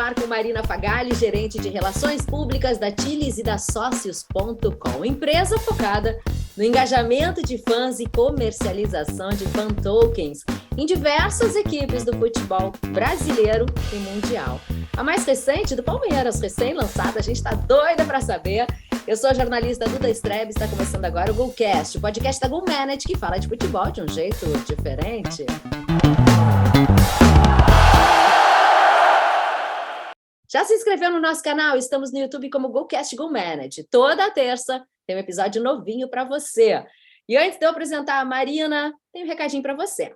falar com Marina Fagali, gerente de Relações Públicas da Tilis e da Sócios.com, empresa focada no engajamento de fãs e comercialização de fan tokens em diversas equipes do futebol brasileiro e mundial. A mais recente do Palmeiras, recém-lançada, a gente está doida para saber. Eu sou a jornalista Duda Strebe, está começando agora o GoCast, o podcast da GoManage, que fala de futebol de um jeito diferente. Já se inscreveu no nosso canal? Estamos no YouTube como GoCast GoManage. Toda terça tem um episódio novinho para você. E antes de eu apresentar a Marina, tem um recadinho para você.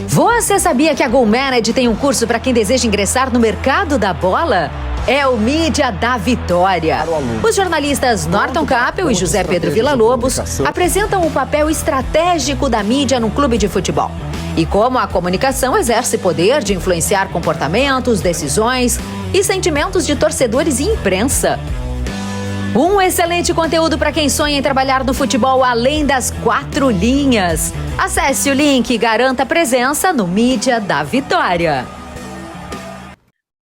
Você sabia que a GoManage tem um curso para quem deseja ingressar no mercado da bola? É o Mídia da Vitória. Os jornalistas Norton Capel e José Pedro Villa-Lobos apresentam o papel estratégico da mídia no clube de futebol. E como a comunicação exerce poder de influenciar comportamentos, decisões e sentimentos de torcedores e imprensa. Um excelente conteúdo para quem sonha em trabalhar no futebol além das 4 linhas. Acesse o link e garanta presença no Mídia da Vitória.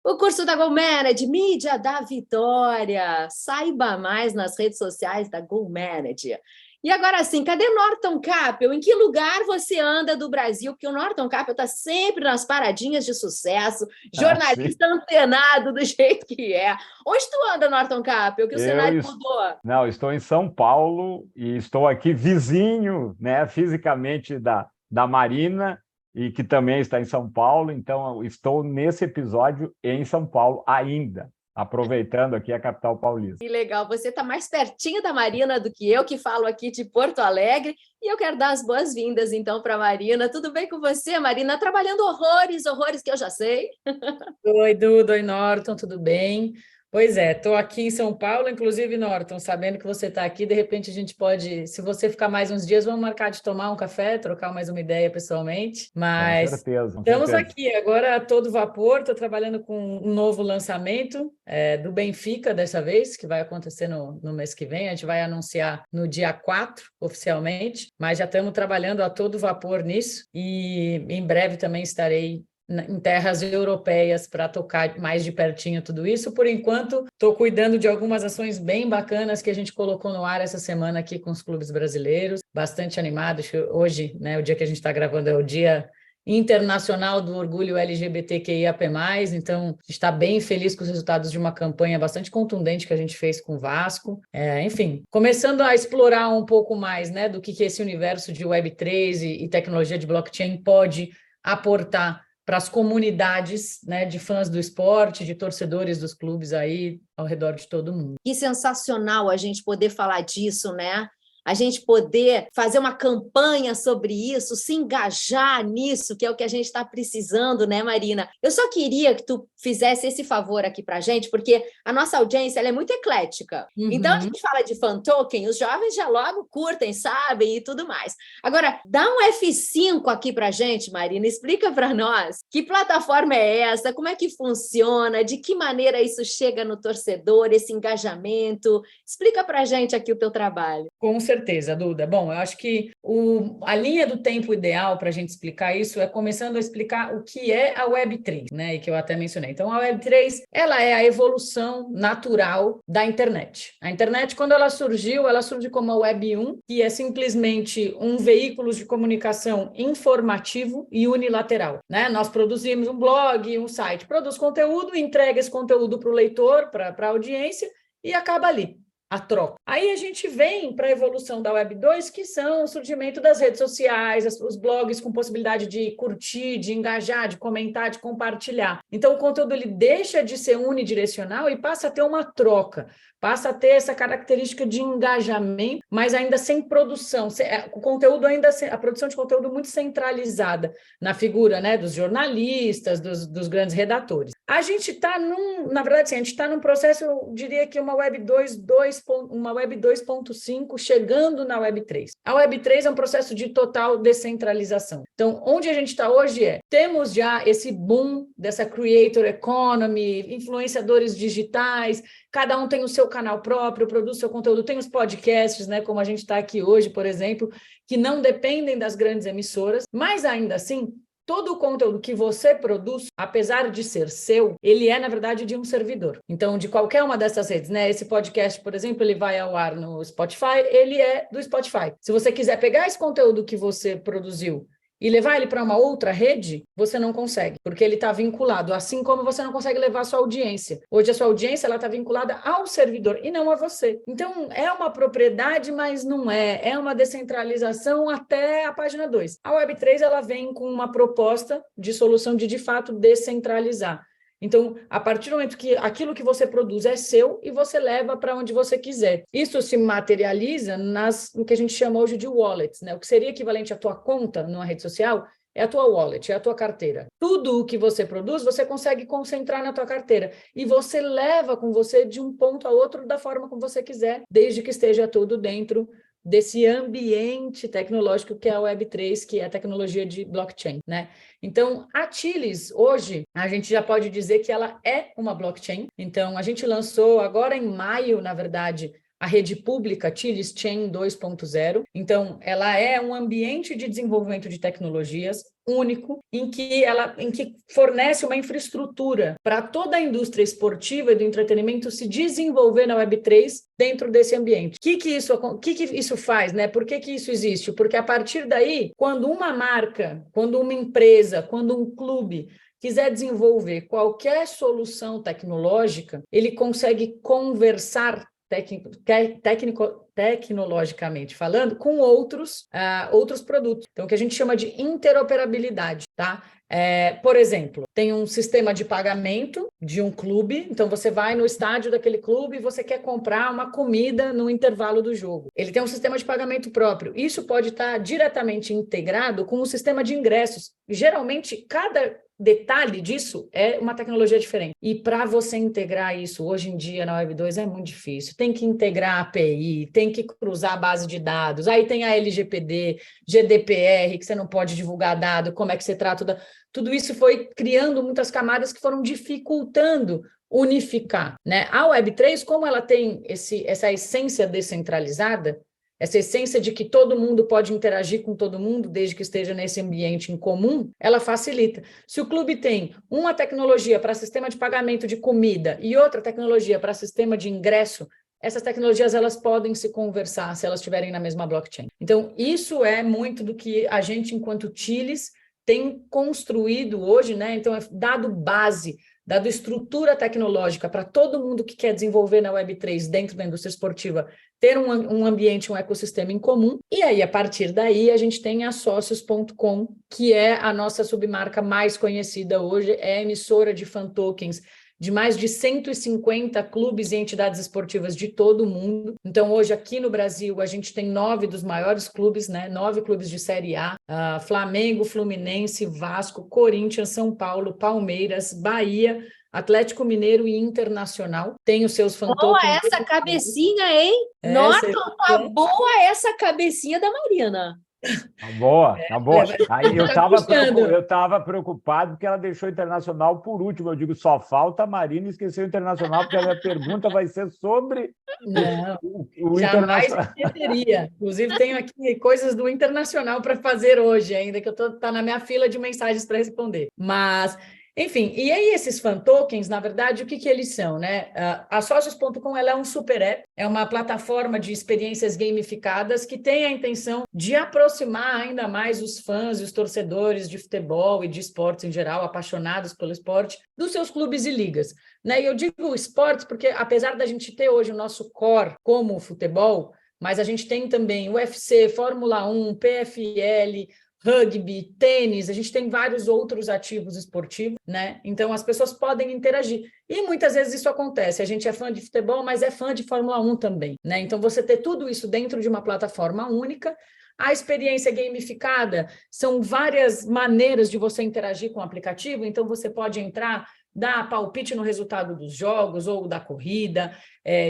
O curso da GoManage, Mídia da Vitória. Saiba mais nas redes sociais da GoManage. E agora sim, cadê Norton Capel? Em que lugar você anda do Brasil? Porque o Norton Capel está sempre nas paradinhas de sucesso, jornalista antenado do jeito que é. Onde tu anda, Norton Capel? Que o cenário mudou. Não, estou em São Paulo e estou aqui vizinho, né, fisicamente da Marina, e que também está em São Paulo, então eu estou nesse episódio em São Paulo ainda, aproveitando aqui a capital paulista. Que legal, você está mais pertinho da Marina do que eu, que falo aqui de Porto Alegre, e eu quero dar as boas-vindas, então, para a Marina. Tudo bem com você, Marina? Trabalhando horrores que eu já sei. Oi, Duda, oi, Norton, tudo bem? Pois é, estou aqui em São Paulo, inclusive, Norton, sabendo que você está aqui, de repente a gente pode, se você ficar mais uns dias, vamos marcar de tomar um café, trocar mais uma ideia pessoalmente, mas com certeza. Estamos aqui agora a todo vapor, estou trabalhando com um novo lançamento do Benfica dessa vez, que vai acontecer no mês que vem, a gente vai anunciar no dia 4, oficialmente, mas já estamos trabalhando a todo vapor nisso, e em breve também estarei em terras europeias para tocar mais de pertinho tudo isso. Por enquanto, estou cuidando de algumas ações bem bacanas que a gente colocou no ar essa semana aqui com os clubes brasileiros, bastante animados. Hoje, né, o dia que a gente está gravando é o Dia Internacional do Orgulho LGBTQIAP+, então a gente está bem feliz com os resultados de uma campanha bastante contundente que a gente fez com o Vasco. Enfim, começando a explorar um pouco mais, né, do que esse universo de Web3 e tecnologia de blockchain pode aportar para as comunidades, né, de fãs do esporte, de torcedores dos clubes aí ao redor de todo mundo. Que sensacional a gente poder falar disso, né? A gente poder fazer uma campanha sobre isso, se engajar nisso, que é o que a gente está precisando, né, Marina? Eu só queria que tu fizesse esse favor aqui para a gente, porque a nossa audiência ela é muito eclética. Uhum. Então, a gente fala de fan token, os jovens já logo curtem, sabem e tudo mais. Agora, dá um F5 aqui para a gente, Marina, explica para nós que plataforma é essa, como é que funciona, de que maneira isso chega no torcedor, esse engajamento. Explica para a gente aqui o teu trabalho. Com certeza, Duda. Bom, eu acho que a linha do tempo ideal para a gente explicar isso é começando a explicar o que é a Web3, né? E que eu até mencionei. Então, a Web3, ela é a evolução natural da internet. A internet, quando ela surgiu como a Web 1, que é simplesmente um veículo de comunicação informativo e unilateral, né? Nós produzimos um blog, um site, produz conteúdo, entrega esse conteúdo para o leitor, para a audiência, e acaba ali. A troca. Aí a gente vem para a evolução da Web 2, que são o surgimento das redes sociais, os blogs com possibilidade de curtir, de engajar, de comentar, de compartilhar. Então, o conteúdo ele deixa de ser unidirecional e passa a ter uma troca, passa a ter essa característica de engajamento, mas ainda sem produção. O conteúdo a produção de conteúdo muito centralizada na figura, né, dos jornalistas, dos grandes redatores. A gente está na verdade, sim, a gente está num processo, eu diria que uma Web 2.5 chegando na Web 3. A Web 3 é um processo de total descentralização. Então, onde a gente está hoje temos já esse boom dessa creator economy, influenciadores digitais, cada um tem o seu canal próprio, produz seu conteúdo, tem os podcasts, né, como a gente está aqui hoje, por exemplo, que não dependem das grandes emissoras, mas ainda assim, todo o conteúdo que você produz, apesar de ser seu, ele é, na verdade, de um servidor. Então, de qualquer uma dessas redes, né? Esse podcast, por exemplo, ele vai ao ar no Spotify, ele é do Spotify. Se você quiser pegar esse conteúdo que você produziu e levar ele para uma outra rede, você não consegue, porque ele está vinculado, assim como você não consegue levar a sua audiência. Hoje a sua audiência está vinculada ao servidor e não a você. Então, é uma propriedade, mas não é. É uma descentralização até a página 2. A Web3 ela vem com uma proposta de solução de fato, descentralizar. Então, a partir do momento que aquilo que você produz é seu e você leva para onde você quiser. Isso se materializa no que a gente chama hoje de wallets, né? O que seria equivalente à tua conta numa rede social é a tua wallet, é a tua carteira. Tudo o que você produz, você consegue concentrar na tua carteira. E você leva com você de um ponto a outro da forma como você quiser, desde que esteja tudo dentro desse ambiente tecnológico que é a Web3, que é a tecnologia de blockchain, né? Então, a Tilis, hoje, a gente já pode dizer que ela é uma blockchain. Então, a gente lançou agora em maio, na verdade, a rede pública Tilis Chain 2.0. Então, ela é um ambiente de desenvolvimento de tecnologias único, em que fornece uma infraestrutura para toda a indústria esportiva e do entretenimento se desenvolver na Web3 dentro desse ambiente. O que isso faz, né? Por que isso existe? Porque a partir daí, quando uma marca, quando uma empresa, quando um clube quiser desenvolver qualquer solução tecnológica, ele consegue conversar tecnologicamente falando, com outros produtos. Então, o que a gente chama de interoperabilidade, tá? Por exemplo, tem um sistema de pagamento de um clube, então você vai no estádio daquele clube e você quer comprar uma comida no intervalo do jogo. Ele tem um sistema de pagamento próprio. Isso pode estar diretamente integrado com o sistema de ingressos. Geralmente, cada detalhe disso é uma tecnologia diferente. E para você integrar isso, hoje em dia, na Web2, é muito difícil. Tem que integrar a API, tem que cruzar a base de dados, aí tem a LGPD, GDPR, que você não pode divulgar dado, como é que você trata... Tudo isso foi criando muitas camadas que foram dificultando unificar, né? A Web3, como ela tem essa essência descentralizada, essa essência de que todo mundo pode interagir com todo mundo, desde que esteja nesse ambiente em comum, ela facilita. Se o clube tem uma tecnologia para sistema de pagamento de comida e outra tecnologia para sistema de ingresso, essas tecnologias elas podem se conversar se elas estiverem na mesma blockchain. Então, isso é muito do que a gente, enquanto Tilis, tem construído hoje, né? Então, é dado base, dado estrutura tecnológica para todo mundo que quer desenvolver na Web3 dentro da indústria esportiva, ter um ambiente, um ecossistema em comum. E aí, a partir daí, a gente tem a Socios.com, que é a nossa submarca mais conhecida hoje, é a emissora de fan tokens de mais de 150 clubes e entidades esportivas de todo o mundo. Então, hoje, aqui no Brasil, a gente tem 9 dos maiores clubes, né? 9 clubes de Série A, Flamengo, Fluminense, Vasco, Corinthians, São Paulo, Palmeiras, Bahia, Atlético Mineiro e Internacional. Tem os seus fan tokens. Boa essa cabecinha, hein? Nossa, tá boa essa cabecinha da Marina. Tá boa, tá boa. Aí eu estava preocupado porque ela deixou o Internacional por último. Eu digo, só falta a Marina esquecer o Internacional, porque a minha pergunta vai ser sobre o Internacional. Esqueceria. Inclusive, tenho aqui coisas do Internacional para fazer hoje ainda, que tá na minha fila de mensagens para responder. Mas... Enfim, e aí esses fan tokens, na verdade, o que eles são, né? A Socios.com ela é um super app, é uma plataforma de experiências gamificadas que tem a intenção de aproximar ainda mais os fãs e os torcedores de futebol e de esportes em geral, apaixonados pelo esporte, dos seus clubes e ligas, né? E eu digo esportes porque, apesar da gente ter hoje o nosso core como o futebol, mas a gente tem também UFC, Fórmula 1, PFL, rugby, tênis, a gente tem vários outros ativos esportivos, né? Então, as pessoas podem interagir. E muitas vezes isso acontece. A gente é fã de futebol, mas é fã de Fórmula 1 também, né? Então, você ter tudo isso dentro de uma plataforma única. A experiência gamificada são várias maneiras de você interagir com o aplicativo. Então, você pode entrar, dar palpite no resultado dos jogos ou da corrida,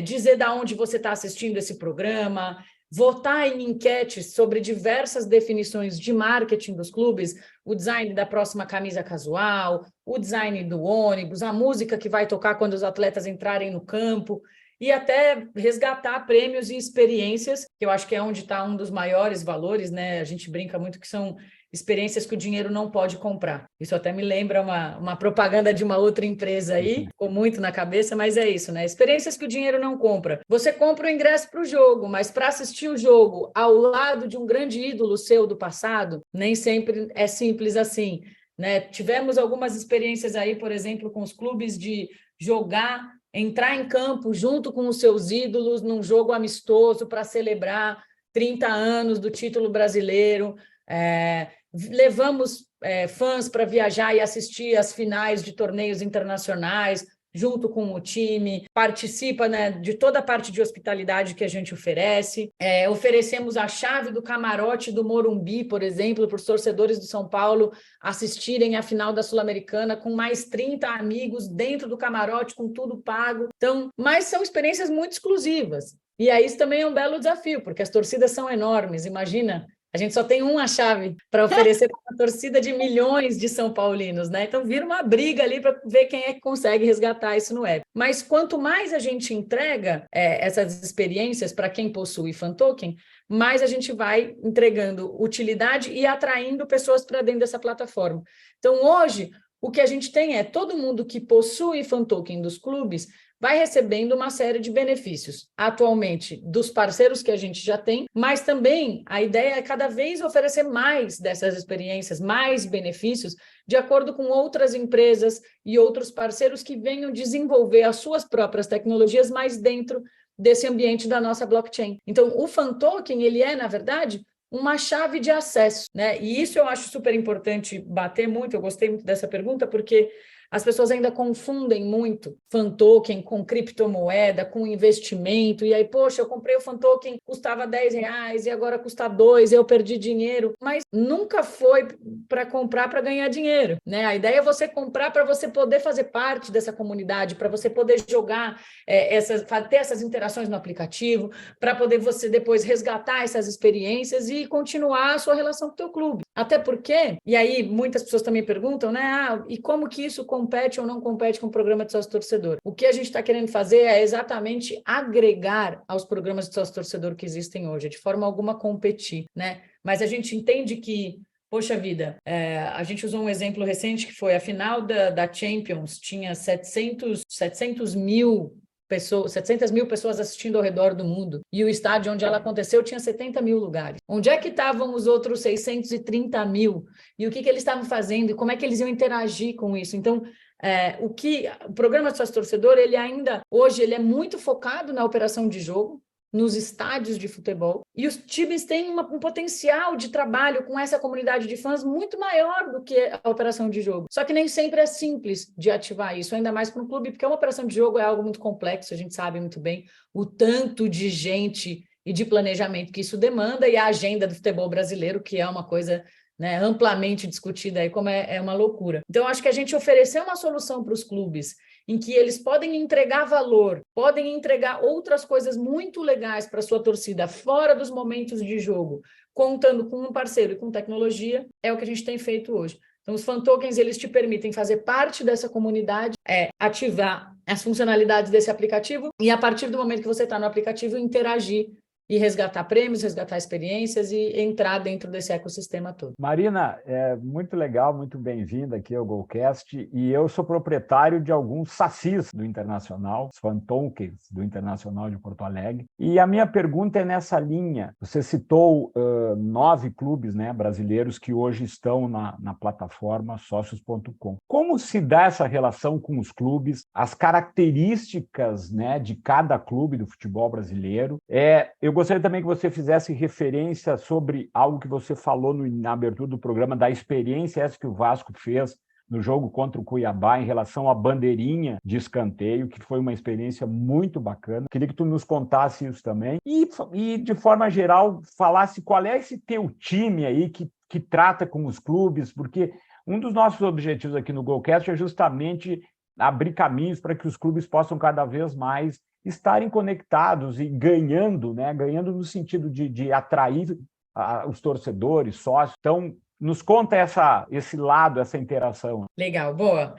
dizer de onde você está assistindo esse programa, votar em enquetes sobre diversas definições de marketing dos clubes, o design da próxima camisa casual, o design do ônibus, a música que vai tocar quando os atletas entrarem no campo, e até resgatar prêmios e experiências, que eu acho que é onde está um dos maiores valores, né? A gente brinca muito que são experiências que o dinheiro não pode comprar. Isso até me lembra uma propaganda de uma outra empresa aí, ficou muito na cabeça, mas é isso, né? Experiências que o dinheiro não compra. Você compra o ingresso para o jogo, mas para assistir o jogo ao lado de um grande ídolo seu do passado, nem sempre é simples assim, né? Tivemos algumas experiências aí, por exemplo, com os clubes de entrar em campo junto com os seus ídolos num jogo amistoso para celebrar 30 anos do título brasileiro. Levamos fãs para viajar e assistir as finais de torneios internacionais junto com o time, participa, né, de toda a parte de hospitalidade que a gente oferece. Oferecemos a chave do camarote do Morumbi, por exemplo, para os torcedores do São Paulo assistirem a final da Sul-Americana com mais 30 amigos dentro do camarote, com tudo pago. Então, mas são experiências muito exclusivas. E aí isso também é um belo desafio, porque as torcidas são enormes. Imagina, a gente só tem uma chave para oferecer para uma torcida de milhões de São Paulinos, né? Então vira uma briga ali para ver quem é que consegue resgatar isso no app. Mas quanto mais a gente entrega essas experiências para quem possui FanToken, mais a gente vai entregando utilidade e atraindo pessoas para dentro dessa plataforma. Então hoje, o que a gente tem é todo mundo que possui FanToken dos clubes vai recebendo uma série de benefícios, atualmente dos parceiros que a gente já tem, mas também a ideia é cada vez oferecer mais dessas experiências, mais benefícios, de acordo com outras empresas e outros parceiros que venham desenvolver as suas próprias tecnologias mais dentro desse ambiente da nossa blockchain. Então, o FanToken, ele é, na verdade, uma chave de acesso, né? E isso eu acho super importante bater muito, eu gostei muito dessa pergunta, porque as pessoas ainda confundem muito FanToken com criptomoeda, com investimento, e aí, poxa, eu comprei o FanToken, custava R$10 e agora custa 2, eu perdi dinheiro, mas nunca foi para comprar para ganhar dinheiro, né? A ideia é você comprar para você poder fazer parte dessa comunidade, para você poder jogar, ter essas interações no aplicativo, para poder você depois resgatar essas experiências e continuar a sua relação com o teu clube. Até porque, e aí muitas pessoas também perguntam, né? E como que isso compete ou não compete com o programa de sócio-torcedor? O que a gente está querendo fazer é exatamente agregar aos programas de sócio-torcedor que existem hoje, de forma alguma competir, né? Mas a gente entende que, poxa vida, a gente usou um exemplo recente que foi a final da Champions, tinha 700 mil pessoas assistindo ao redor do mundo. E o estádio onde ela aconteceu tinha 70 mil lugares. Onde é que estavam os outros 630 mil? E o que eles estavam fazendo? E como é que eles iam interagir com isso? Então, o programa de sócio-torcedor, ele ainda, hoje, ele é muito focado na operação de jogo, nos estádios de futebol, e os times têm um potencial de trabalho com essa comunidade de fãs muito maior do que a operação de jogo. Só que nem sempre é simples de ativar isso, ainda mais para um clube, porque uma operação de jogo é algo muito complexo, a gente sabe muito bem o tanto de gente e de planejamento que isso demanda, e a agenda do futebol brasileiro, que é uma coisa, né, amplamente discutida aí, como é uma loucura. Então, acho que a gente oferecer uma solução para os clubes em que eles podem entregar valor, podem entregar outras coisas muito legais para a sua torcida fora dos momentos de jogo, contando com um parceiro e com tecnologia, é o que a gente tem feito hoje. Então, os FanTokens, eles te permitem fazer parte dessa comunidade, ativar as funcionalidades desse aplicativo e, a partir do momento que você está no aplicativo, interagir e resgatar prêmios, resgatar experiências e entrar dentro desse ecossistema todo. Marina, muito legal, muito bem-vinda aqui ao Golcast, e eu sou proprietário de alguns SACIs do Internacional, os FanTokens do Internacional de Porto Alegre, e a minha pergunta é nessa linha. Você citou 9 clubes, né, brasileiros que hoje estão na plataforma Sócios.com. Como se dá essa relação com os clubes, as características, né, de cada clube do futebol brasileiro? Eu gostaria também que você fizesse referência sobre algo que você falou na abertura do programa, da experiência essa que o Vasco fez no jogo contra o Cuiabá em relação à bandeirinha de escanteio, que foi uma experiência muito bacana. Queria que tu nos contasse isso também. E de forma geral, falasse qual é esse teu time aí que trata com os clubes, porque um dos nossos objetivos aqui no Golcast é justamente abrir caminhos para que os clubes possam cada vez mais estarem conectados e ganhando, né? Ganhando no sentido de atrair os torcedores, sócios. Então, nos conta esse lado, essa interação. Legal, boa.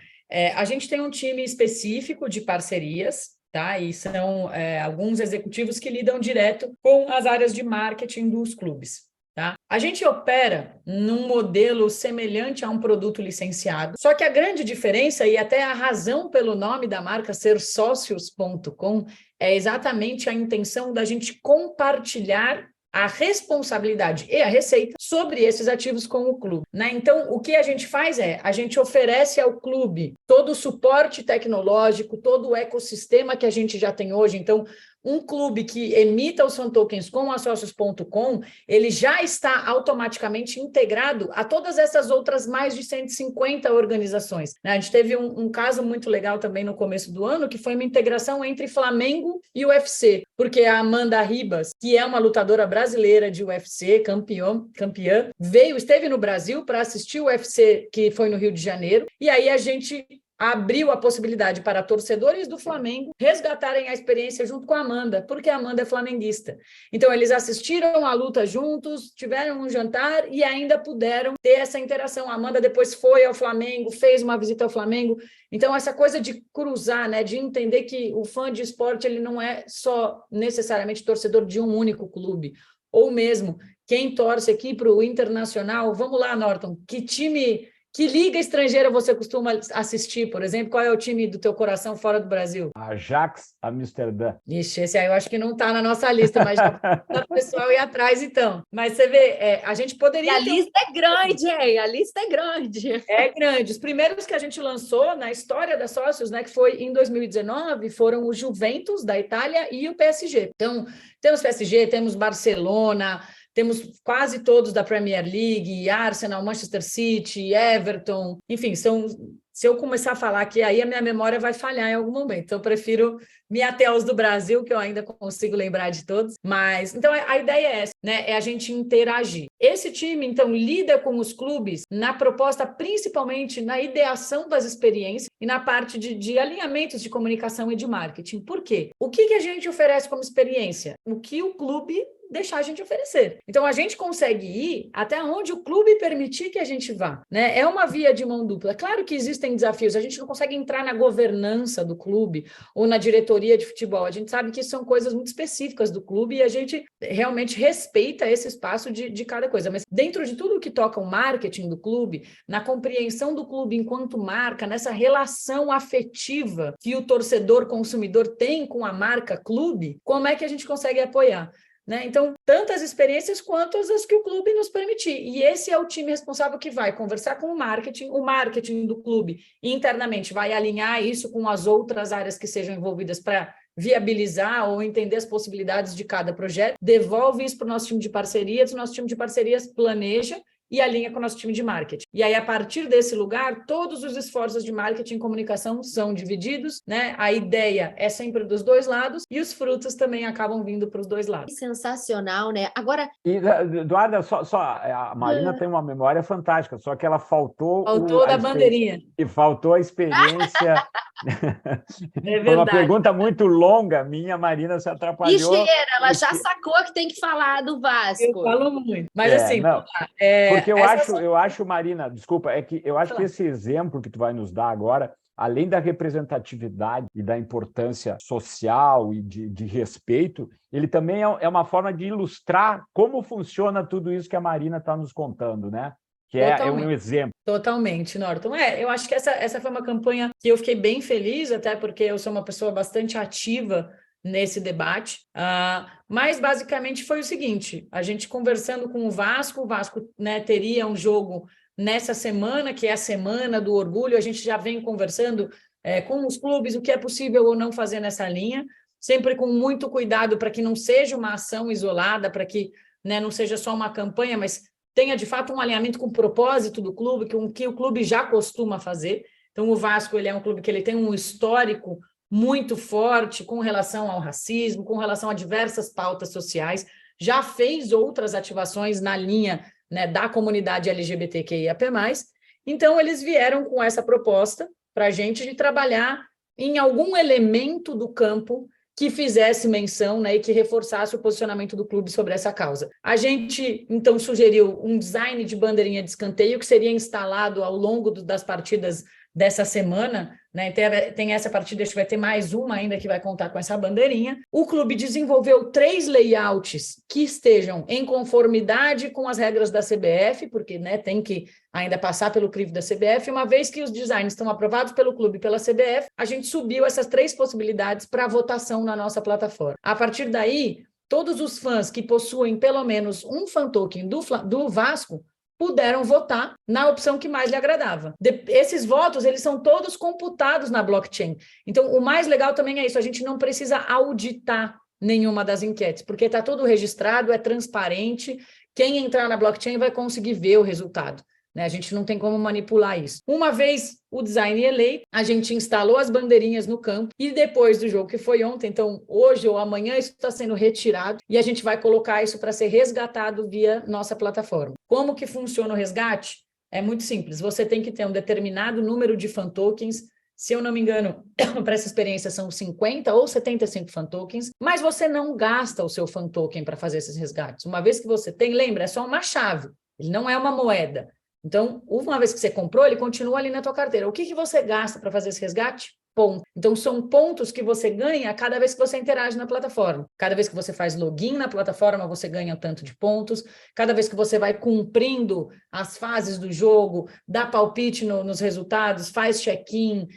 A gente tem um time específico de parcerias, tá? E são alguns executivos que lidam direto com as áreas de marketing dos clubes. Tá? A gente opera num modelo semelhante a um produto licenciado, só que a grande diferença, e até a razão pelo nome da marca ser Sócios.com, é exatamente a intenção da gente compartilhar a responsabilidade e a receita sobre esses ativos com o clube, né? Então, o que a gente faz a gente oferece ao clube todo o suporte tecnológico, todo o ecossistema que a gente já tem hoje. Então, um clube que emita os fan tokens com a Sócios.com, ele já está automaticamente integrado a todas essas outras mais de 150 organizações, né? A gente teve um caso muito legal também no começo do ano, que foi uma integração entre Flamengo e UFC, porque a Amanda Ribas, que é uma lutadora brasileira de UFC, campeã, esteve no Brasil para assistir o UFC, que foi no Rio de Janeiro, e aí a gente abriu a possibilidade para torcedores do Flamengo resgatarem a experiência junto com a Amanda, porque a Amanda é flamenguista. Então, eles assistiram a luta juntos, tiveram um jantar e ainda puderam ter essa interação. A Amanda depois foi ao Flamengo, fez uma visita ao Flamengo. Então, essa coisa de cruzar, né, de entender que o fã de esporte ele não é só necessariamente torcedor de um único clube, ou mesmo quem torce aqui para o Internacional. Vamos lá, Norton, que liga estrangeira você costuma assistir, por exemplo? Qual é o time do teu coração fora do Brasil? Ajax Amsterdã. Ixi, esse aí eu acho que não está na nossa lista, mas o pessoal ir atrás, então. Mas você vê, a gente poderia... E a lista é grande, hein? A lista é grande. É grande. Os primeiros que a gente lançou na história da Sócios, né, que foi em 2019, foram o Juventus, da Itália, e o PSG. Então, temos PSG, temos Barcelona... Temos quase todos da Premier League, Arsenal, Manchester City, Everton, enfim, se eu começar a falar aqui, aí a minha memória vai falhar em algum momento. Então, eu prefiro me ater aos do Brasil, que eu ainda consigo lembrar de todos. Mas, então, a ideia é essa, né? É a gente interagir. Esse time, então, lida com os clubes na proposta, principalmente na ideação das experiências e na parte de alinhamentos de comunicação e de marketing. Por quê? O que a gente oferece como experiência? O que o clube deixar a gente oferecer. Então, a gente consegue ir até onde o clube permitir que a gente vá, né? É uma via de mão dupla. Claro que existem desafios, a gente não consegue entrar na governança do clube ou na diretoria de futebol, a gente sabe que são coisas muito específicas do clube e a gente realmente respeita esse espaço de cada coisa, mas dentro de tudo que toca o marketing do clube, na compreensão do clube enquanto marca, nessa relação afetiva que o torcedor consumidor tem com a marca clube, como é que a gente consegue apoiar? Né? Então, tantas experiências quanto as que o clube nos permitir. E esse é o time responsável que vai conversar com o marketing do clube internamente vai alinhar isso com as outras áreas que sejam envolvidas para viabilizar ou entender as possibilidades de cada projeto, devolve isso para o nosso time de parcerias, o nosso time de parcerias planeja e alinha com o nosso time de marketing. E aí, a partir desse lugar, todos os esforços de marketing e comunicação são divididos, né? A ideia é sempre dos dois lados e os frutos também acabam vindo para os dois lados. Sensacional, né? Agora... E, Eduarda, a Marina tem uma memória fantástica, só que ela faltou... da bandeirinha. E faltou a experiência... É Foi uma pergunta muito longa minha, a Marina se atrapalhou. Ligeira, ela já sacou que tem que falar do Vasco. Eu falo muito. Mas assim... Não. Porque eu acho, Marina, desculpa, é que eu acho que esse exemplo que tu vai nos dar agora, além da representatividade e da importância social e de respeito, ele também é uma forma de ilustrar como funciona tudo isso que a Marina está nos contando, né? Que é um exemplo. Totalmente, Norton. Eu acho que essa foi uma campanha que eu fiquei bem feliz, até porque eu sou uma pessoa bastante ativa nesse debate, mas basicamente foi o seguinte, a gente conversando com o Vasco, né, teria um jogo nessa semana, que é a Semana do Orgulho, a gente já vem conversando com os clubes o que é possível ou não fazer nessa linha, sempre com muito cuidado para que não seja uma ação isolada, para que, né, não seja só uma campanha, mas tenha de fato um alinhamento com o propósito do clube, com o que o clube já costuma fazer. Então o Vasco ele é um clube que ele tem um histórico muito forte com relação ao racismo, com relação a diversas pautas sociais, já fez outras ativações na linha, né, da comunidade LGBTQIAP+, então eles vieram com essa proposta para a gente de trabalhar em algum elemento do campo que fizesse menção, né, e que reforçasse o posicionamento do clube sobre essa causa. A gente, então, sugeriu um design de bandeirinha de escanteio que seria instalado ao longo das partidas dessa semana, né? Tem essa partida, acho que vai ter mais uma ainda que vai contar com essa bandeirinha. O clube desenvolveu 3 layouts que estejam em conformidade com as regras da CBF, porque, né, tem que ainda passar pelo crivo da CBF. Uma vez que os designs estão aprovados pelo clube e pela CBF, a gente subiu essas 3 possibilidades para votação na nossa plataforma. A partir daí, todos os fãs que possuem pelo menos um fan token do Vasco puderam votar na opção que mais lhe agradava. Esses votos, eles são todos computados na blockchain. Então, o mais legal também é isso, a gente não precisa auditar nenhuma das enquetes, porque está tudo registrado, é transparente, quem entrar na blockchain vai conseguir ver o resultado, né? A gente não tem como manipular isso. Uma vez o design eleito, a gente instalou as bandeirinhas no campo e depois do jogo que foi ontem, então hoje ou amanhã isso está sendo retirado e a gente vai colocar isso para ser resgatado via nossa plataforma. Como que funciona o resgate? É muito simples, você tem que ter um determinado número de fan tokens. Se eu não me engano, para essa experiência são 50 ou 75 fan tokens, mas você não gasta o seu fan token para fazer esses resgates. Uma vez que você tem, lembra, é só uma chave, ele não é uma moeda. Então, uma vez que você comprou, ele continua ali na tua carteira. O que você gasta para fazer esse resgate? Ponto. Então, são pontos que você ganha cada vez que você interage na plataforma. Cada vez que você faz login na plataforma, você ganha um tanto de pontos. Cada vez que você vai cumprindo as fases do jogo, dá palpite nos resultados, faz check-in,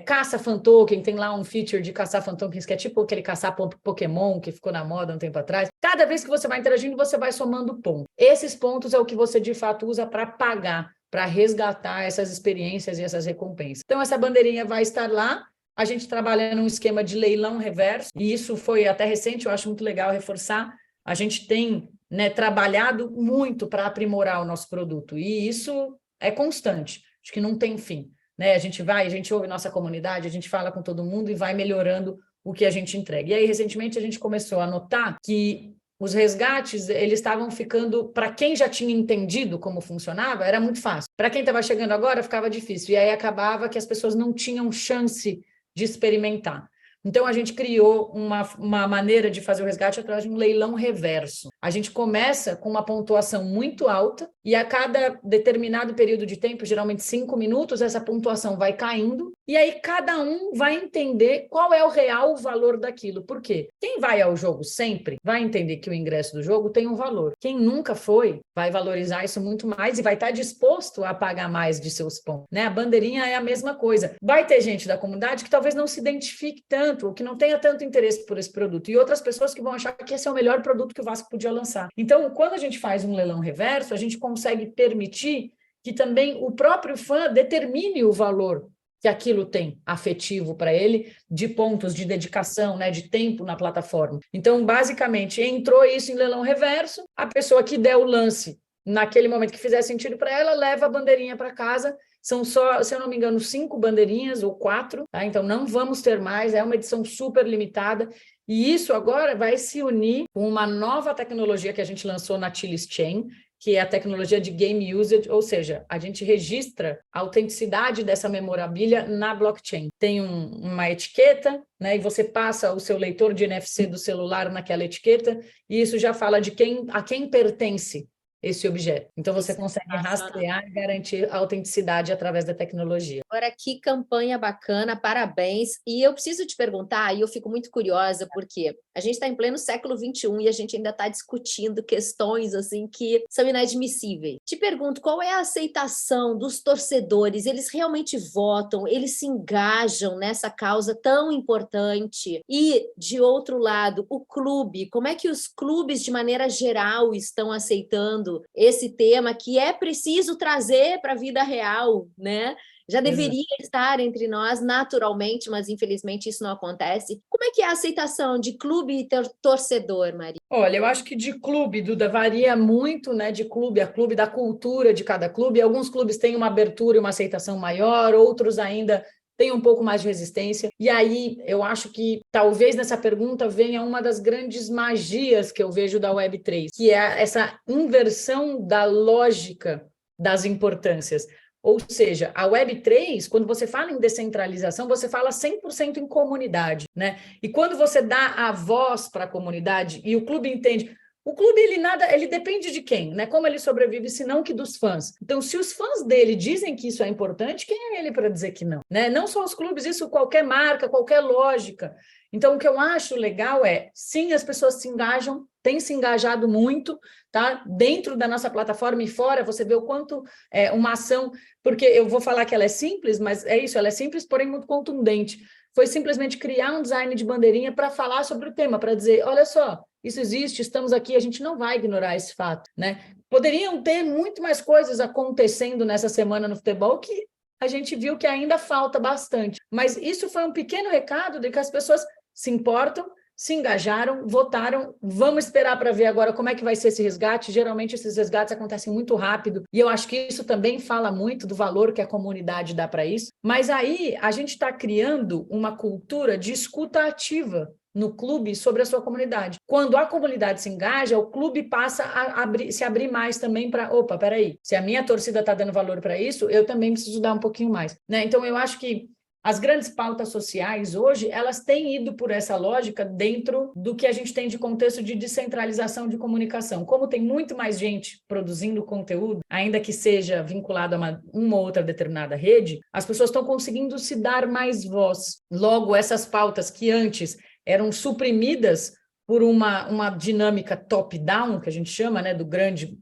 caça fan token, tem lá um feature de caçar fan tokens que é tipo aquele caçar Pokémon que ficou na moda um tempo atrás. Cada vez que você vai interagindo, você vai somando pontos. Esses pontos é o que você de fato usa para pagar, para resgatar essas experiências e essas recompensas. Então, essa bandeirinha vai estar lá, a gente trabalha num esquema de leilão reverso, e isso foi até recente, eu acho muito legal reforçar. A gente tem, né, trabalhado muito para aprimorar o nosso produto, e isso é constante, acho que não tem fim. Né? A gente ouve nossa comunidade, a gente fala com todo mundo e vai melhorando o que a gente entrega. E aí, recentemente, a gente começou a notar que os resgates, eles estavam ficando, para quem já tinha entendido como funcionava, era muito fácil. Para quem estava chegando agora, ficava difícil. E aí acabava que as pessoas não tinham chance de experimentar. Então, a gente criou uma maneira de fazer o resgate através de um leilão reverso. A gente começa com uma pontuação muito alta e a cada determinado período de tempo, geralmente 5 minutos, essa pontuação vai caindo e aí cada um vai entender qual é o real valor daquilo. Por quê? Quem vai ao jogo sempre vai entender que o ingresso do jogo tem um valor. Quem nunca foi vai valorizar isso muito mais e vai estar disposto a pagar mais de seus pontos. Né? A bandeirinha é a mesma coisa. Vai ter gente da comunidade que talvez não se identifique tanto, ou que não tenha tanto interesse por esse produto, e outras pessoas que vão achar que esse é o melhor produto que o Vasco podia lançar. Então, quando a gente faz um leilão reverso, a gente consegue permitir que também o próprio fã determine o valor que aquilo tem afetivo para ele, de pontos de dedicação, né, de tempo na plataforma. Então, basicamente, entrou isso em leilão reverso, a pessoa que der o lance naquele momento que fizer sentido para ela, leva a bandeirinha para casa. São só, se eu não me engano, 5 bandeirinhas ou 4, tá? Então não vamos ter mais, é uma edição super limitada. E isso agora vai se unir com uma nova tecnologia que a gente lançou na Chilis Chain, que é a tecnologia de game usage, ou seja, a gente registra a autenticidade dessa memorabilia na blockchain. Tem uma etiqueta, né, e você passa o seu leitor de NFC do celular naquela etiqueta, e isso já fala de a quem pertence esse objeto. Então, você consegue rastrear e garantir a autenticidade através da tecnologia. Agora, que campanha bacana, parabéns. E eu preciso te perguntar, e eu fico muito curiosa, porque a gente está em pleno século XXI e a gente ainda está discutindo questões assim que são inadmissíveis. Te pergunto, qual é a aceitação dos torcedores? Eles realmente votam? Eles se engajam nessa causa tão importante? E, de outro lado, o clube, como é que os clubes, de maneira geral, estão aceitando esse tema que é preciso trazer para a vida real, né? Já deveria estar entre nós naturalmente, mas infelizmente isso não acontece. Como é que é a aceitação de clube e torcedor, Maria? Olha, eu acho que de clube, Duda, varia muito, né? De clube a clube, da cultura de cada clube. Alguns clubes têm uma abertura e uma aceitação maior, outros ainda tem um pouco mais de resistência. E aí, eu acho que talvez nessa pergunta venha uma das grandes magias que eu vejo da Web3, que é essa inversão da lógica das importâncias. Ou seja, a Web3, quando você fala em descentralização, você fala 100% em comunidade, né? E quando você dá a voz para a comunidade e o clube entende, O clube, ele depende de quem, né? Como ele sobrevive, se não que dos fãs. Então, se os fãs dele dizem que isso é importante, quem é ele para dizer que não? Né? Não só os clubes, isso qualquer marca, qualquer lógica. Então, o que eu acho legal é, sim, as pessoas se engajam, têm se engajado muito, tá? Dentro da nossa plataforma e fora, você vê o quanto é uma ação, porque eu vou falar que ela é simples, mas é isso, ela é simples, porém muito contundente. Foi simplesmente criar um design de bandeirinha para falar sobre o tema, para dizer, olha só, isso existe, estamos aqui, a gente não vai ignorar esse fato, né? Poderiam ter muito mais coisas acontecendo nessa semana no futebol que a gente viu que ainda falta bastante. Mas isso foi um pequeno recado de que as pessoas se importam, se engajaram, votaram. Vamos esperar para ver agora como é que vai ser esse resgate. Geralmente esses resgates acontecem muito rápido e eu acho que isso também fala muito do valor que a comunidade dá para isso. Mas aí a gente está criando uma cultura de escuta ativa no clube sobre a sua comunidade. Quando a comunidade se engaja, o clube passa a se abrir mais também para, opa, peraí, se a minha torcida está dando valor para isso, eu também preciso dar um pouquinho mais, né? Então, eu acho que as grandes pautas sociais hoje, elas têm ido por essa lógica dentro do que a gente tem de contexto de descentralização de comunicação. Como tem muito mais gente produzindo conteúdo, ainda que seja vinculado a uma ou outra determinada rede, as pessoas estão conseguindo se dar mais voz. Logo, essas pautas que antes eram suprimidas por uma dinâmica top-down, que a gente chama, né, do grande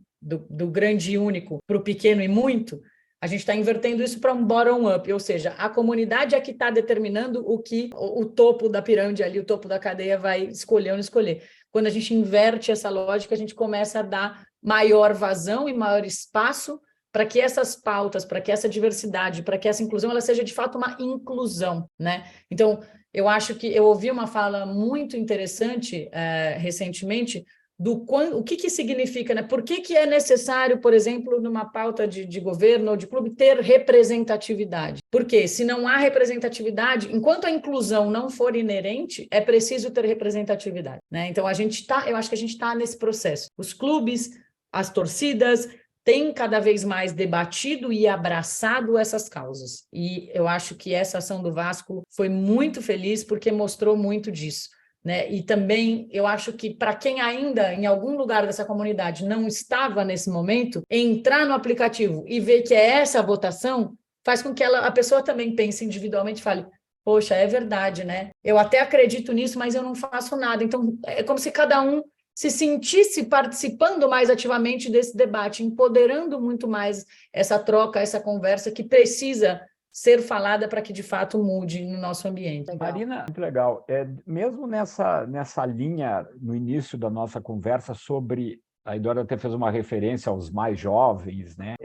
e único para o pequeno e muito, a gente está invertendo isso para um bottom-up, ou seja, a comunidade é que está determinando o que o topo da pirâmide ali, o topo da cadeia vai escolher ou não escolher. Quando a gente inverte essa lógica, a gente começa a dar maior vazão e maior espaço para que essas pautas, para que essa diversidade, para que essa inclusão, ela seja de fato uma inclusão, né? Então, eu acho que eu ouvi uma fala muito interessante recentemente o que significa, né? Por que é necessário, por exemplo, numa pauta de governo ou de clube, ter representatividade? Porque se não há representatividade, enquanto a inclusão não for inerente, é preciso ter representatividade, né? Então, eu acho que a gente está nesse processo. Os clubes, as torcidas, têm cada vez mais debatido e abraçado essas causas. E eu acho que essa ação do Vasco foi muito feliz porque mostrou muito disso, né? E também eu acho que para quem ainda em algum lugar dessa comunidade não estava nesse momento, entrar no aplicativo e ver que é essa a votação faz com que a pessoa também pense individualmente e fale, poxa, é verdade, né? Eu até acredito nisso, mas eu não faço nada. Então, é como se cada um se sentisse participando mais ativamente desse debate, empoderando muito mais essa troca, essa conversa que precisa ser falada para que, de fato, mude no nosso ambiente. Legal. Marina, muito legal. Mesmo nessa linha, no início da nossa conversa sobre... A Dora até fez uma referência aos mais jovens, né?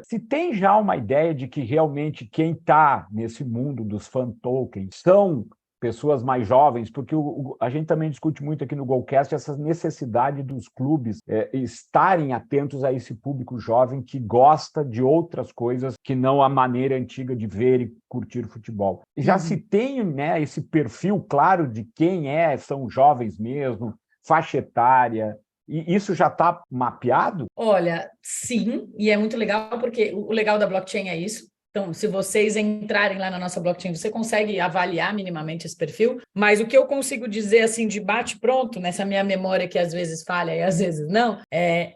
Se tem já uma ideia de que realmente quem está nesse mundo dos fan tokens são pessoas mais jovens, porque a gente também discute muito aqui no Golcast essa necessidade dos clubes estarem atentos a esse público jovem que gosta de outras coisas que não a maneira antiga de ver e curtir futebol. Já se tem, né, esse perfil claro de quem são jovens mesmo, faixa etária, e isso já está mapeado? Olha, sim, e é muito legal, porque o legal da blockchain é isso. Então, se vocês entrarem lá na nossa blockchain, você consegue avaliar minimamente esse perfil, mas o que eu consigo dizer, assim, de bate-pronto, nessa minha memória que às vezes falha e às vezes não,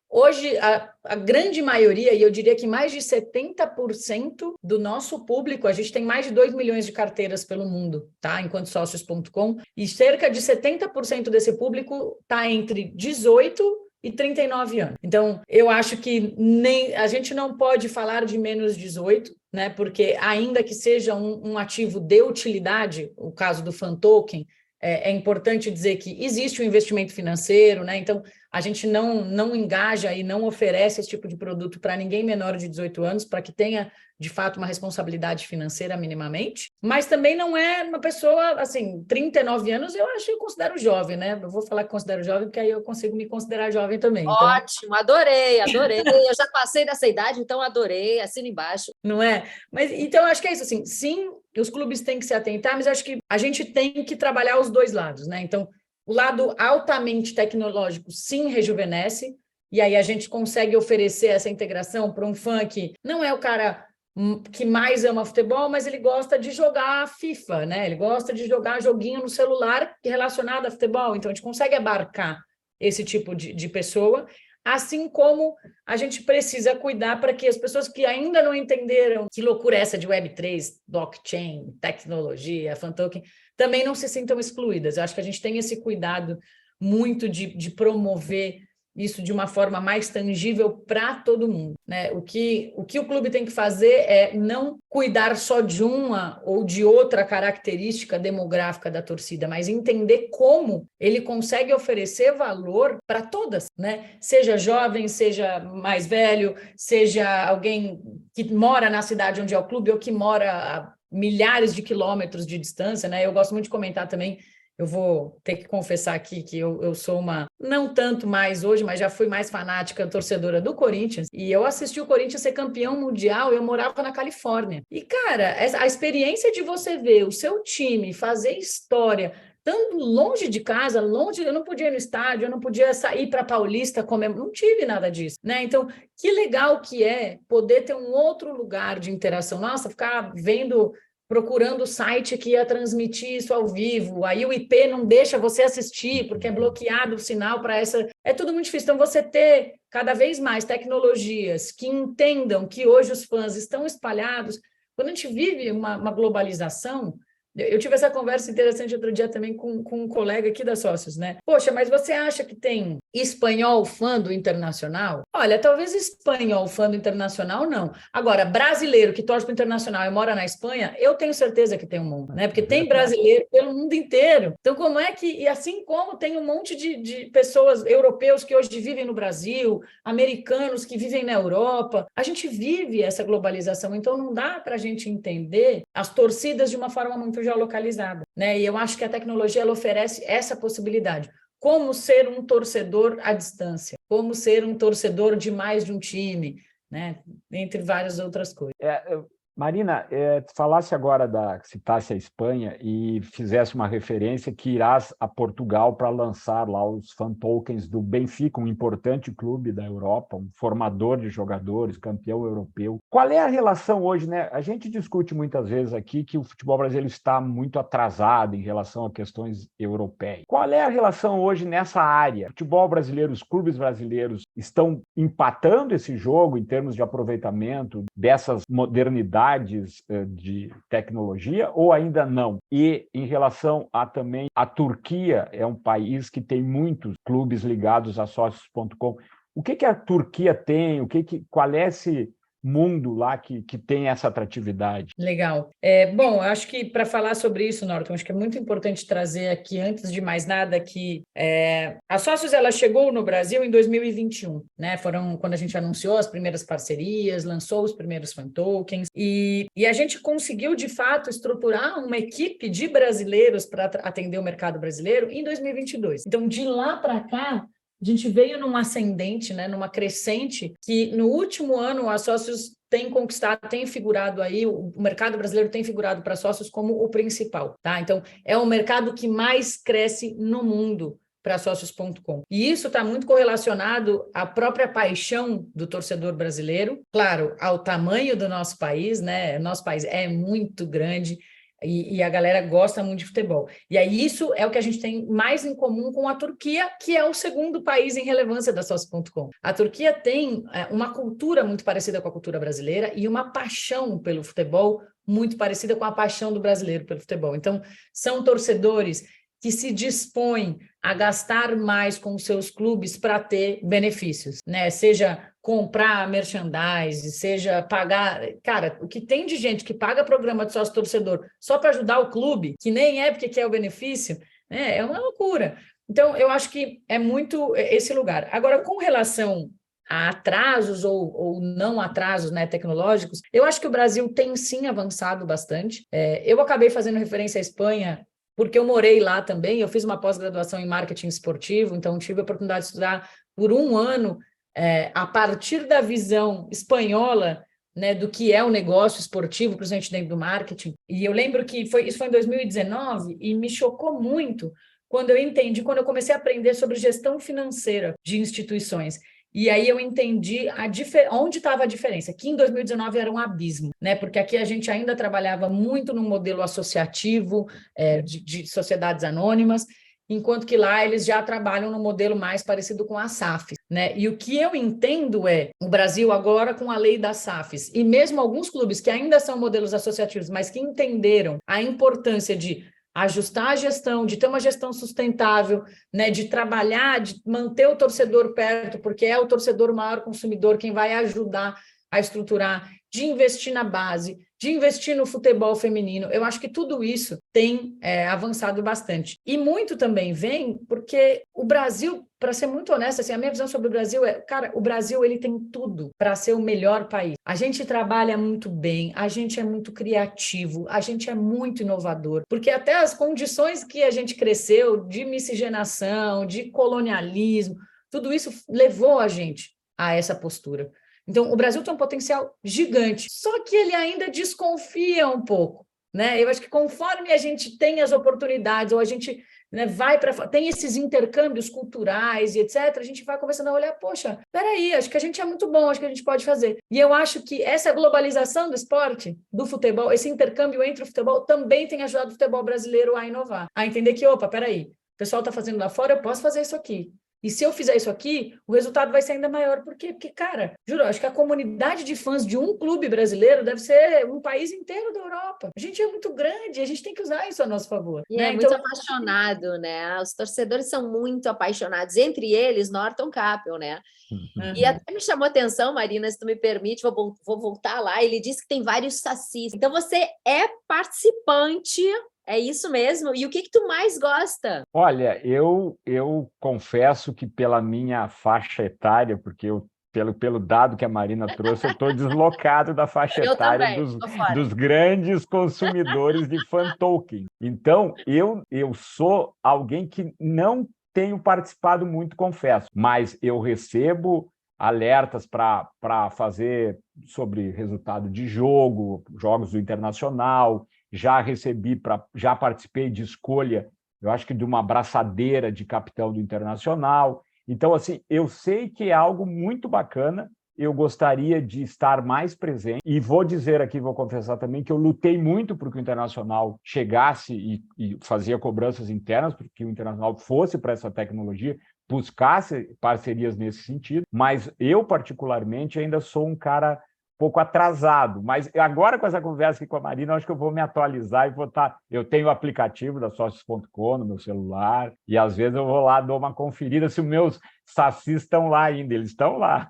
hoje a grande maioria, e eu diria que mais de 70% do nosso público, a gente tem mais de 2 milhões de carteiras pelo mundo, tá? Enquanto sócios.com, e cerca de 70% desse público está entre 18 e 39 anos. Então, eu acho que a gente não pode falar de menos 18, né? Porque ainda que seja um ativo de utilidade, o caso do fan token, é importante dizer que existe um investimento financeiro, né? Então, a gente não engaja e não oferece esse tipo de produto para ninguém menor de 18 anos, para que tenha, de fato, uma responsabilidade financeira minimamente, mas também não é uma pessoa, assim, 39 anos, eu considero jovem, né? Eu vou falar que considero jovem, porque aí eu consigo me considerar jovem também. Então... Ótimo, adorei. Eu já passei dessa idade, então adorei, assino embaixo. Não é? Mas, então, eu acho que é isso, assim, sim, os clubes têm que se atentar, mas eu acho que a gente tem que trabalhar os dois lados, né? Então, o lado altamente tecnológico, sim, rejuvenesce, e aí a gente consegue oferecer essa integração para um fã que não é o cara que mais ama futebol, mas ele gosta de jogar FIFA, né? Ele gosta de jogar joguinho no celular relacionado a futebol, então a gente consegue abarcar esse tipo de pessoa, assim como a gente precisa cuidar para que as pessoas que ainda não entenderam que loucura é essa de Web3, blockchain, tecnologia, fan token, também não se sintam excluídas. Eu acho que a gente tem esse cuidado muito de promover isso de uma forma mais tangível para todo mundo, né? O que o clube tem que fazer é não cuidar só de uma ou de outra característica demográfica da torcida, mas entender como ele consegue oferecer valor para todas, né? Seja jovem, seja mais velho, seja alguém que mora na cidade onde é o clube ou que mora a milhares de quilômetros de distância, né? Eu gosto muito de comentar também. Eu vou ter que confessar aqui que eu sou não tanto mais hoje, mas já fui mais fanática torcedora do Corinthians, e eu assisti o Corinthians ser campeão mundial, eu morava na Califórnia. E, cara, a experiência de você ver o seu time fazer história, estando longe de casa, eu não podia ir no estádio, eu não podia sair para Paulista comer, não tive nada disso, né? Então, que legal que é poder ter um outro lugar de interação. Nossa, ficar procurando o site que ia transmitir isso ao vivo, aí o IP não deixa você assistir, porque é bloqueado o sinal para essa... É tudo muito difícil. Então, você ter cada vez mais tecnologias que entendam que hoje os fãs estão espalhados. Quando a gente vive uma globalização... Eu tive essa conversa interessante outro dia também com um colega aqui da Sócios, né? Poxa, mas você acha que tem espanhol fã do Internacional? Olha, talvez espanhol fã do Internacional, não. Agora, brasileiro que torce para o Internacional e mora na Espanha, eu tenho certeza que tem um mundo, né? Porque tem brasileiro pelo mundo inteiro. Então, como é que... E assim como tem um monte de pessoas, europeus que hoje vivem no Brasil, americanos que vivem na Europa, a gente vive essa globalização, então não dá para a gente entender as torcidas de uma forma muito geolocalizada, né? E eu acho que a tecnologia ela oferece essa possibilidade. Como ser um torcedor à distância, como ser um torcedor de mais de um time, né? Entre várias outras coisas. Marina, falasse agora citasse a Espanha e fizesse uma referência que irás a Portugal para lançar lá os fan tokens do Benfica, um importante clube da Europa, um formador de jogadores, campeão europeu. Qual é a relação hoje, né? A gente discute muitas vezes aqui que o futebol brasileiro está muito atrasado em relação a questões europeias. Qual é a relação hoje nessa área? O futebol brasileiro, os clubes brasileiros estão empatando esse jogo em termos de aproveitamento dessas modernidades de tecnologia ou ainda não? E em relação também a Turquia, é um país que tem muitos clubes ligados a sócios.com. O que a Turquia tem? Qual é esse mundo lá que tem essa atratividade? Legal. Bom, eu acho que para falar sobre isso, Norton, acho que é muito importante trazer aqui, antes de mais nada, que a Sócios ela chegou no Brasil em 2021, né? Foram quando a gente anunciou as primeiras parcerias, lançou os primeiros fan tokens, e a gente conseguiu, de fato, estruturar uma equipe de brasileiros para atender o mercado brasileiro em 2022. Então, de lá para cá, a gente veio num ascendente, né, numa crescente, que no último ano a Sócios tem conquistado, tem figurado aí, o mercado brasileiro tem figurado para Sócios como o principal, tá? Então, é o mercado que mais cresce no mundo para sócios.com. E isso está muito correlacionado à própria paixão do torcedor brasileiro, claro, ao tamanho do nosso país, né? Nosso país é muito grande, e a galera gosta muito de futebol. E aí isso é o que a gente tem mais em comum com a Turquia, que é o segundo país em relevância da Sócios.com. A Turquia tem uma cultura muito parecida com a cultura brasileira e uma paixão pelo futebol muito parecida com a paixão do brasileiro pelo futebol. Então, são torcedores que se dispõem a gastar mais com os seus clubes para ter benefícios, né? Seja comprar merchandise, seja pagar... Cara, o que tem de gente que paga programa de sócio-torcedor só para ajudar o clube, que nem é porque quer o benefício, né? É uma loucura. Então, eu acho que é muito esse lugar. Agora, com relação a atrasos ou não atrasos, né, tecnológicos, eu acho que o Brasil tem sim avançado bastante. Eu acabei fazendo referência à Espanha, porque eu morei lá também, eu fiz uma pós-graduação em marketing esportivo, então tive a oportunidade de estudar por um ano a partir da visão espanhola, né, do que é o negócio esportivo, principalmente dentro do marketing. E eu lembro que isso foi em 2019 e me chocou muito quando eu comecei a aprender sobre gestão financeira de instituições. E aí eu entendi onde estava a diferença, que em 2019 era um abismo, né? Porque aqui a gente ainda trabalhava muito no modelo associativo de sociedades anônimas, enquanto que lá eles já trabalham no modelo mais parecido com a SAFs, né? E o que eu entendo é, o Brasil agora com a lei das SAFs, e mesmo alguns clubes que ainda são modelos associativos, mas que entenderam a importância de ajustar a gestão, de ter uma gestão sustentável, né, de trabalhar, de manter o torcedor perto, porque é o torcedor o maior consumidor, quem vai ajudar a estruturar, de investir na base, de investir no futebol feminino. Eu acho que tudo isso tem avançado bastante. E muito também vem porque o Brasil, para ser muito honesta, assim, a minha visão sobre o Brasil é, cara, o Brasil ele tem tudo para ser o melhor país. A gente trabalha muito bem, a gente é muito criativo, a gente é muito inovador, porque até as condições que a gente cresceu, de miscigenação, de colonialismo, tudo isso levou a gente a essa postura. Então, o Brasil tem um potencial gigante, só que ele ainda desconfia um pouco, né? Eu acho que conforme a gente tem as oportunidades, ou a gente, né, tem esses intercâmbios culturais e etc., a gente vai começando a olhar, poxa, peraí, acho que a gente é muito bom, acho que a gente pode fazer. E eu acho que essa globalização do esporte, do futebol, esse intercâmbio entre o futebol, também tem ajudado o futebol brasileiro a inovar, a entender que, opa, peraí, o pessoal está fazendo lá fora, eu posso fazer isso aqui. E se eu fizer isso aqui, o resultado vai ser ainda maior. Por quê? Porque, cara, juro, acho que a comunidade de fãs de um clube brasileiro deve ser um país inteiro da Europa. A gente é muito grande, a gente tem que usar isso a nosso favor. E né? é muito apaixonado, né? Os torcedores são muito apaixonados, entre eles, Norton Capel, né? Uhum. E até me chamou a atenção, Marina, se tu me permite, vou voltar lá, ele disse que tem vários sacis. Então, você é participante... É isso mesmo? E o que tu mais gosta? Olha, eu confesso que pela minha faixa etária, porque pelo dado que a Marina trouxe, eu estou deslocado da faixa etária dos grandes consumidores de fan token. Então, eu sou alguém que não tenho participado muito, confesso, mas eu recebo alertas para fazer sobre resultado de jogos do Internacional. Já participei de escolha, eu acho que de uma braçadeira de capitão do Internacional. Então, assim, eu sei que é algo muito bacana, eu gostaria de estar mais presente. E vou dizer aqui, vou confessar também, que eu lutei muito para que o Internacional chegasse e fazia cobranças internas, para que o Internacional fosse para essa tecnologia, buscasse parcerias nesse sentido. Mas eu, particularmente, ainda sou um cara pouco atrasado, mas agora com essa conversa aqui com a Marina, eu acho que eu vou me atualizar e vou estar... Eu tenho o aplicativo da Sócios.com no meu celular e às vezes eu vou lá, dou uma conferida se os meus sacis estão lá ainda, eles estão lá.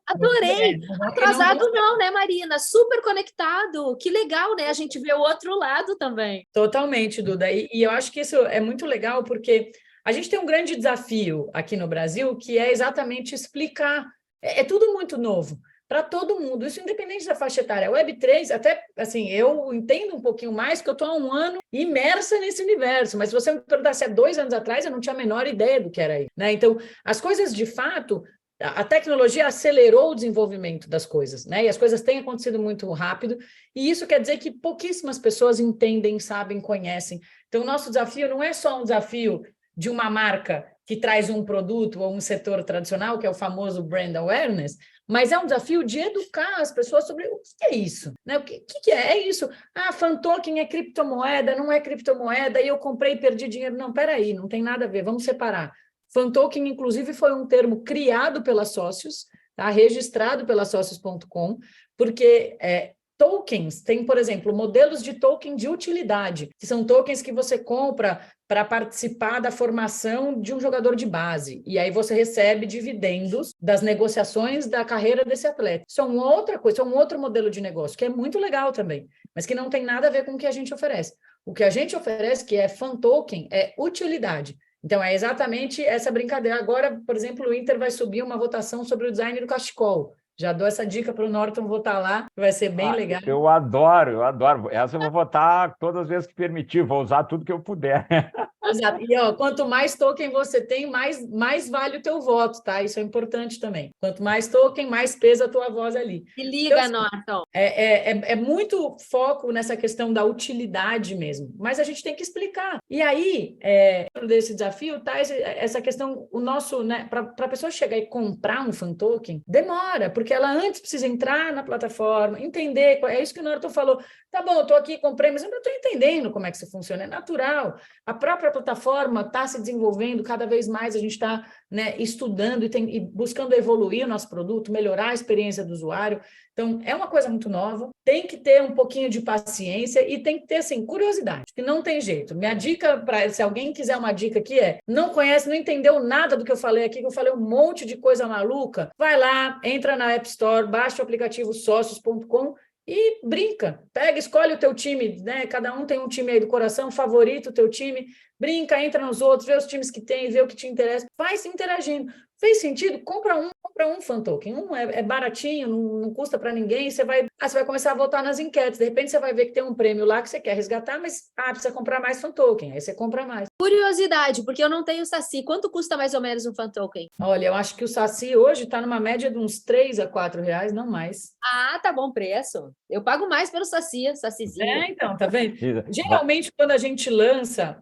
Adorei! Atrasado não, né, Marina? Super conectado, que legal, né? A gente vê o outro lado também. Totalmente, Duda, e eu acho que isso é muito legal porque a gente tem um grande desafio aqui no Brasil que é exatamente explicar, é tudo muito novo, para todo mundo, isso independente da faixa etária. A Web3, até assim, eu entendo um pouquinho mais, porque eu estou há um ano imersa nesse universo, mas se você me perguntasse há 2 anos atrás, eu não tinha a menor ideia do que era isso, né? Então, as coisas, de fato, a tecnologia acelerou o desenvolvimento das coisas, né? E as coisas têm acontecido muito rápido, e isso quer dizer que pouquíssimas pessoas entendem, sabem, conhecem. Então, o nosso desafio não é só um desafio de uma marca que traz um produto ou um setor tradicional, que é o famoso brand awareness, mas é um desafio de educar as pessoas sobre o que é isso, né? O que é? É isso. Ah, fan token é criptomoeda, não é criptomoeda, e eu comprei e perdi dinheiro. Não, peraí, não tem nada a ver, vamos separar. Fan token, inclusive, foi um termo criado pela Sócios, tá? Registrado pela Sócios.com, porque tokens, tem, por exemplo, modelos de token de utilidade, que são tokens que você compra para participar da formação de um jogador de base, e aí você recebe dividendos das negociações da carreira desse atleta. Isso é uma outra coisa, isso é um outro modelo de negócio, que é muito legal também, mas que não tem nada a ver com o que a gente oferece. O que a gente oferece, que é fan token, é utilidade. Então, é exatamente essa brincadeira. Agora, por exemplo, o Inter vai subir uma votação sobre o design do cachecol. Já dou essa dica para o Norton votar lá, que vai ser bem legal. Eu adoro. Essa eu vou votar todas as vezes que permitir, vou usar tudo que eu puder. Exato. E quanto mais token você tem, mais vale o teu voto, tá? Isso é importante também. Quanto mais token, mais pesa a tua voz ali. Se liga, então, Norton. É muito foco nessa questão da utilidade mesmo, mas a gente tem que explicar. E aí, desse desafio, tá essa questão, o nosso, né, para a pessoa chegar e comprar um fan token, demora, porque porque ela antes precisa entrar na plataforma, entender, é isso que o Norton falou, tá bom, eu estou aqui, comprei, mas eu não estou entendendo como é que isso funciona, é natural, a própria plataforma está se desenvolvendo, cada vez mais a gente está, né, estudando e buscando evoluir o nosso produto, melhorar a experiência do usuário, então é uma coisa muito nova, tem que ter um pouquinho de paciência e tem que ter, assim, curiosidade, que não tem jeito. Minha dica, se alguém quiser uma dica aqui não conhece, não entendeu nada do que eu falei aqui, que eu falei um monte de coisa maluca, vai lá, entra na App Store, baixa o aplicativo Sócios.com e brinca, pega, escolhe o teu time, né? Cada um tem um time aí do coração, favorito o teu time, brinca, entra nos outros, vê os times que tem, vê o que te interessa, vai se interagindo. Fez sentido? Compra um fan token. É baratinho, não custa para ninguém. Você vai começar a votar nas enquetes. De repente você vai ver que tem um prêmio lá que você quer resgatar, mas precisa comprar mais fan token. Aí você compra mais. Curiosidade, porque eu não tenho Saci. Quanto custa mais ou menos um fan token? Olha, eu acho que o Saci hoje está numa média de uns 3 a 4 reais, não mais. Tá bom preço. Eu pago mais pelo Sacizinho. Então, tá vendo? Geralmente, quando a gente lança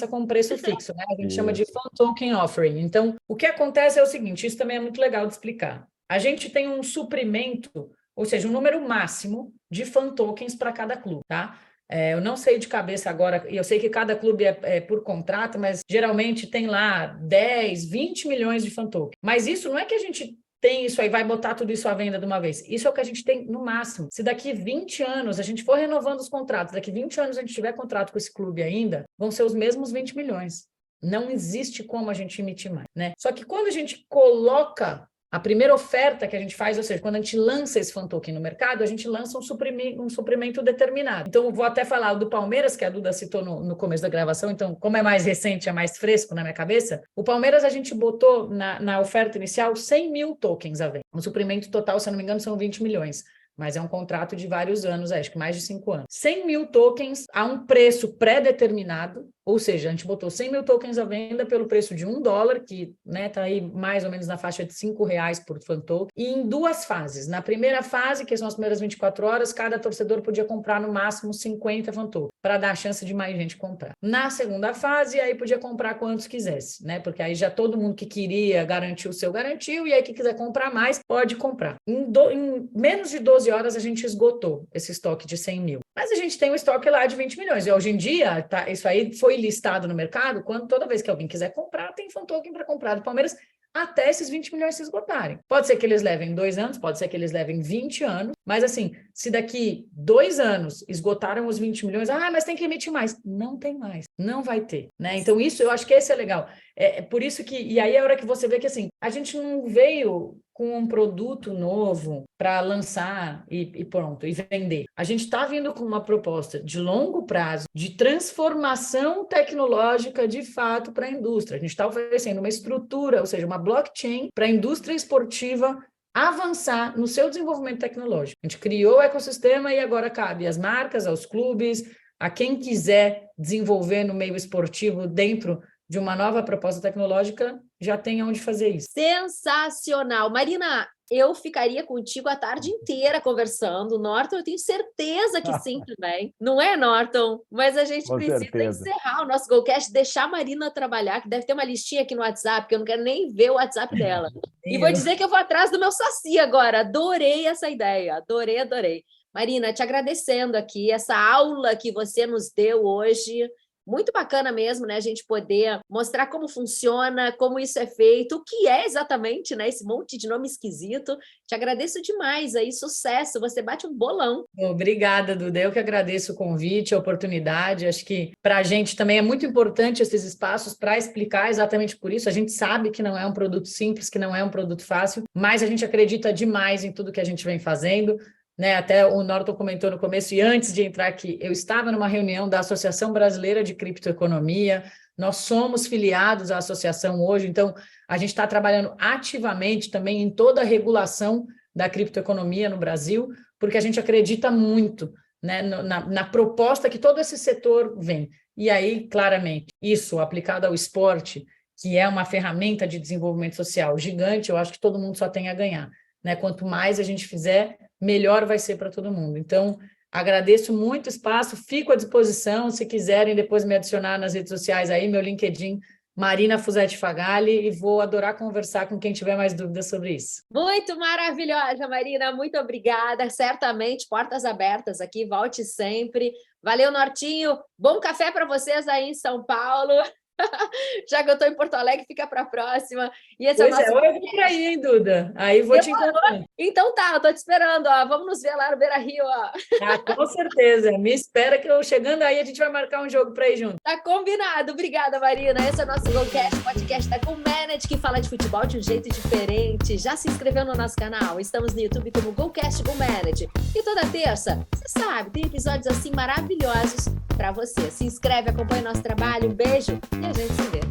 com preço fixo, né? A gente chama de fan token offering. Então, o que acontece é o seguinte, isso também é muito legal de explicar. A gente tem um suprimento, ou seja, um número máximo de fan tokens para cada clube, tá? Eu não sei de cabeça agora, e eu sei que cada clube é por contrato, mas geralmente tem lá 10, 20 milhões de fan tokens. Mas isso não é que a gente tem isso aí, vai botar tudo isso à venda de uma vez. Isso é o que a gente tem no máximo. Se daqui 20 anos a gente for renovando os contratos, daqui 20 anos a gente tiver contrato com esse clube ainda, vão ser os mesmos 20 milhões. Não existe como a gente emitir mais, né? Só que quando a gente coloca a primeira oferta que a gente faz, ou seja, quando a gente lança esse fan token no mercado, a gente lança um suprimento determinado. Então, eu vou até falar do Palmeiras, que a Duda citou no começo da gravação, então, como é mais recente, é mais fresco na minha cabeça, o Palmeiras a gente botou na oferta inicial 100 mil tokens a venda. O suprimento total, se eu não me engano, são 20 milhões. Mas é um contrato de vários anos, acho que mais de 5 anos. 100 mil tokens a um preço pré-determinado, ou seja, a gente botou 100 mil tokens à venda pelo preço de $1, que está aí mais ou menos na faixa de R$5 por fan token, e em 2 fases. Na primeira fase, que são as primeiras 24 horas, cada torcedor podia comprar no máximo 50 fan tokens, para dar a chance de mais gente comprar. Na segunda fase, aí podia comprar quantos quisesse, né? Porque aí já todo mundo que queria garantir o seu garantiu, e aí que quiser comprar mais, pode comprar. Em menos de 12 horas, a gente esgotou esse estoque de 100 mil. Mas a gente tem um estoque lá de 20 milhões. E hoje em dia, isso aí foi listado no mercado, toda vez que alguém quiser comprar, tem fan token para comprar do Palmeiras, até esses 20 milhões se esgotarem. Pode ser que eles levem 2 anos, pode ser que eles levem 20 anos, mas assim, se daqui 2 anos esgotaram os 20 milhões, mas tem que emitir mais. Não tem mais, não vai ter, né? Então isso, eu acho que esse é legal. É por isso que, e aí é a hora que você vê que assim, a gente não veio com um produto novo para lançar e pronto, e vender. A gente está vindo com uma proposta de longo prazo, de transformação tecnológica de fato para a indústria. A gente está oferecendo uma estrutura, ou seja, uma blockchain para a indústria esportiva avançar no seu desenvolvimento tecnológico. A gente criou o ecossistema e agora cabe às marcas, aos clubes, a quem quiser desenvolver no meio esportivo dentro de uma nova proposta tecnológica, já tem onde fazer isso. Sensacional. Marina, eu ficaria contigo a tarde inteira conversando. Norton, eu tenho certeza que sim também. Não é, Norton? Mas a gente precisa encerrar o nosso Golcast, deixar a Marina trabalhar, que deve ter uma listinha aqui no WhatsApp, que eu não quero nem ver o WhatsApp dela. E vou dizer que eu vou atrás do meu Saci agora. Adorei essa ideia. Adorei. Marina, te agradecendo aqui, essa aula que você nos deu hoje. Muito bacana mesmo, né? A gente poder mostrar como funciona, como isso é feito, o que é exatamente, né? Esse monte de nome esquisito. Te agradeço demais aí, sucesso. Você bate um bolão. Obrigada, Duda. Eu que agradeço o convite, a oportunidade. Acho que para a gente também é muito importante esses espaços para explicar exatamente por isso. A gente sabe que não é um produto simples, que não é um produto fácil, mas a gente acredita demais em tudo que a gente vem fazendo. Né, até o Norton comentou no começo, e antes de entrar aqui, eu estava numa reunião da Associação Brasileira de Criptoeconomia, nós somos filiados à associação hoje, então a gente está trabalhando ativamente também em toda a regulação da criptoeconomia no Brasil, porque a gente acredita muito, né, na proposta que todo esse setor vem. E aí, claramente, isso aplicado ao esporte, que é uma ferramenta de desenvolvimento social gigante, eu acho que todo mundo só tem a ganhar. Né? Quanto mais a gente fizer, melhor vai ser para todo mundo. Então, agradeço muito o espaço, fico à disposição, se quiserem depois me adicionar nas redes sociais aí, meu LinkedIn, Marina Fusetti Fagali, e vou adorar conversar com quem tiver mais dúvidas sobre isso. Muito maravilhosa, Marina, muito obrigada. Certamente, portas abertas aqui, volte sempre. Valeu, Nortinho. Bom café para vocês aí em São Paulo. Já que eu estou em Porto Alegre, fica para a próxima. E esse Pois é o nosso... eu vou por aí, hein, Duda? Aí vou te encontrar. Então tá, eu tô te esperando, ó. Vamos nos ver lá no Beira Rio, ó. Ah, com certeza. Me espera que eu chegando aí, a gente vai marcar um jogo para ir junto. Tá combinado. Obrigada, Marina. Esse é o nosso GoCast, podcast da GoManage, que fala de futebol de um jeito diferente. Já se inscreveu no nosso canal? Estamos no YouTube como GoCast GoManage. E toda terça, você sabe, tem episódios assim maravilhosos para você. Se inscreve, acompanha o nosso trabalho. Um beijo e a gente se vê.